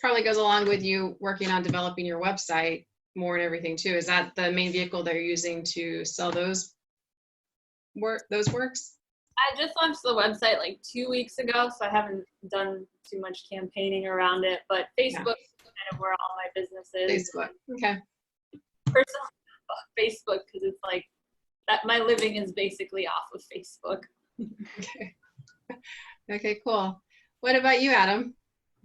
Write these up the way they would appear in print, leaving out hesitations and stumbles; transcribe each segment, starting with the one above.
probably goes along with you working on developing your website more and everything too. Is that the main vehicle they're using to sell those works? I just launched the website like 2 weeks ago, so I haven't done too much campaigning around it, but Facebook is kind of where all my business is. Facebook, okay. Personally, Facebook, because it's like that my living is basically off of Facebook. Okay. Okay, cool. What about you, Adam?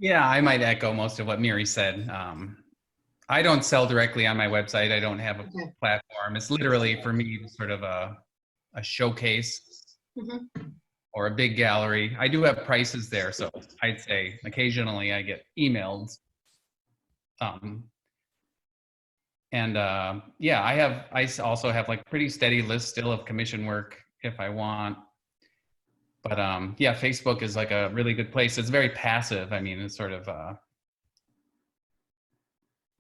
Yeah, I might echo most of what Miri said. I don't sell directly on my website. I don't have a platform. It's literally for me sort of a showcase or a big gallery. I do have prices there, so I'd say occasionally I get emailed. Yeah, I also have like pretty steady list still of commission work if I want. But yeah, Facebook is like a really good place. It's very passive. I mean, it's sort of,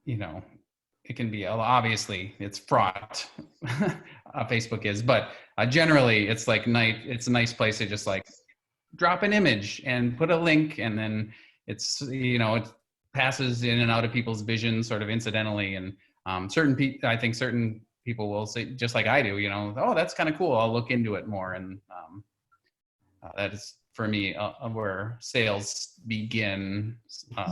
you know, it can be, obviously it's fraught, Facebook is, but generally it's like it's a nice place to just like drop an image and put a link, and then it's, you know, it passes in and out of people's vision sort of incidentally. And I think certain people will say, just like I do, you know, oh, that's kind of cool, I'll look into it more. And that is for me where sales begin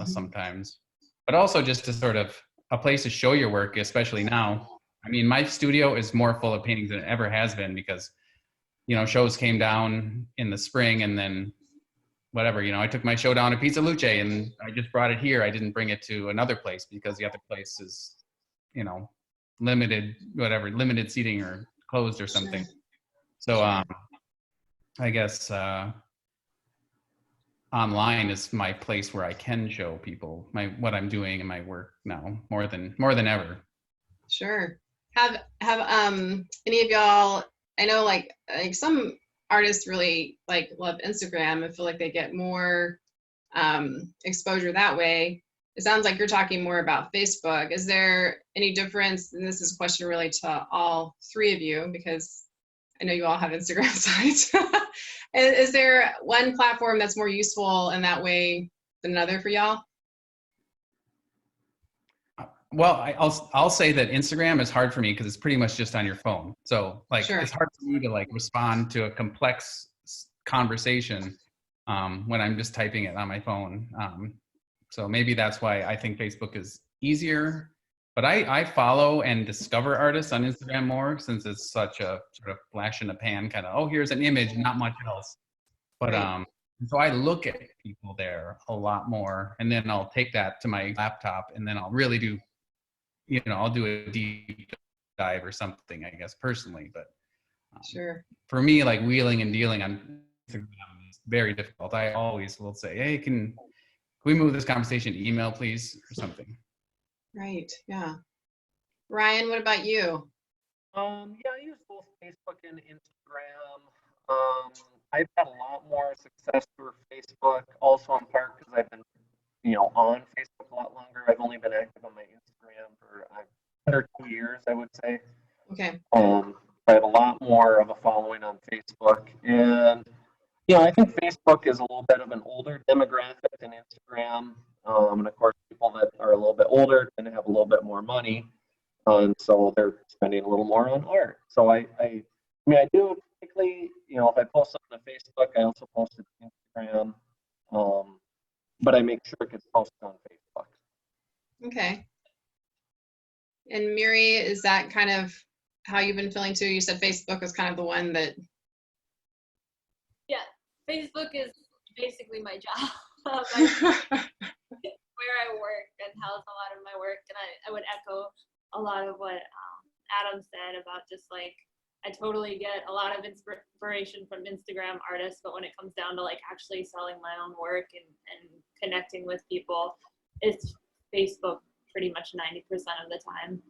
sometimes, but also just to sort of a place to show your work, especially now. I mean, my studio is more full of paintings than it ever has been because, you know, shows came down in the spring, and then whatever, you know, I took my show down to Pizza Luce and I just brought it here. I didn't bring it to another place because the other place is, you know, limited seating or closed or something. So I guess online is my place where I can show people what I'm doing in my work now more than ever. Sure. Have any of y'all, I know like some artists really like love Instagram and feel like they get more exposure that way. It sounds like you're talking more about Facebook. Is there any difference, and this is a question really to all three of you because I know you all have Instagram sites. Is there one platform that's more useful in that way than another for y'all? Well, I'll say that Instagram is hard for me because it's pretty much just on your phone. So like It's hard for me to like respond to a complex conversation when I'm just typing it on my phone. So maybe that's why I think Facebook is easier. But I follow and discover artists on Instagram more since it's such a sort of flash in the pan kind of, oh, here's an image, not much else. But so I look at people there a lot more, and then I'll take that to my laptop, and then I'll really do, you know, I'll do a deep dive or something, I guess, personally. But for me, like wheeling and dealing on Instagram is very difficult. I always will say, hey, can we move this conversation to email, please, or something? Right. Yeah. Ryan, what about you? Yeah, I use both Facebook and Instagram. I've had a lot more success through Facebook, also in part because I've been, you know, on Facebook a lot longer. I've only been active on my Instagram for under 2 years, I would say. Okay. I have a lot more of a following on Facebook, and yeah, I think Facebook is a little bit of an older demographic than Instagram. And of course, people that are a little bit older tend to have a little bit more money, and so they're spending a little more on art. So I mean, I do typically, you know, if I post something to Facebook, I also post it to Instagram, but I make sure it gets posted on Facebook. Okay. And Miri, is that kind of how you've been feeling too? You said Facebook was kind of the one that. Yeah, Facebook is basically my job. Where I work and house a lot of my work, and I would echo a lot of what Adam said about just like I totally get a lot of inspiration from Instagram artists, but when it comes down to like actually selling my own work and connecting with people, it's Facebook pretty much 90% of the time.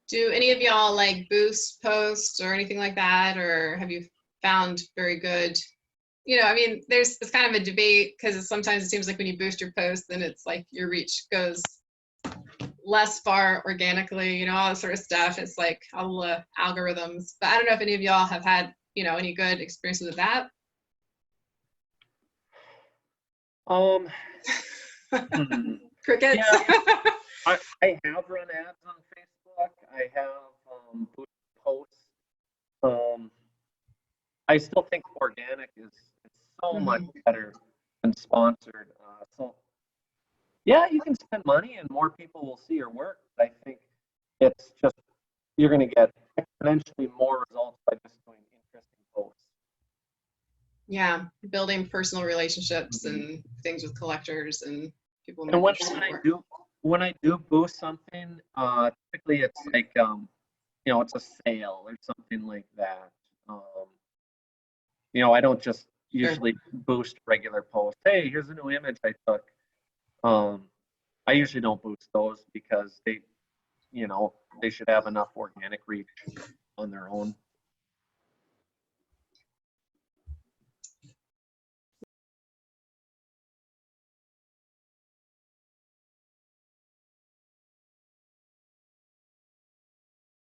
Do any of y'all like boost posts or anything like that, or have you found very good? You know, I mean, it's kind of a debate because sometimes it seems like when you boost your post, then it's like your reach goes less far organically, you know, all that sort of stuff. It's like all the algorithms. But I don't know if any of y'all have had, you know, any good experiences with that. Hmm. Crickets. I have run ads on Facebook. I have boosted posts. I still think organic is so much better than sponsored. So yeah, you can spend money and more people will see your work. I think it's just you're going to get exponentially more results by just doing interesting posts. Yeah, building personal relationships and things with collectors and people. And when I do boost something, typically it's like it's a sale or something like that. I don't just usually boost regular posts. Hey, here's a new image I took. I usually don't boost those because they should have enough organic reach on their own.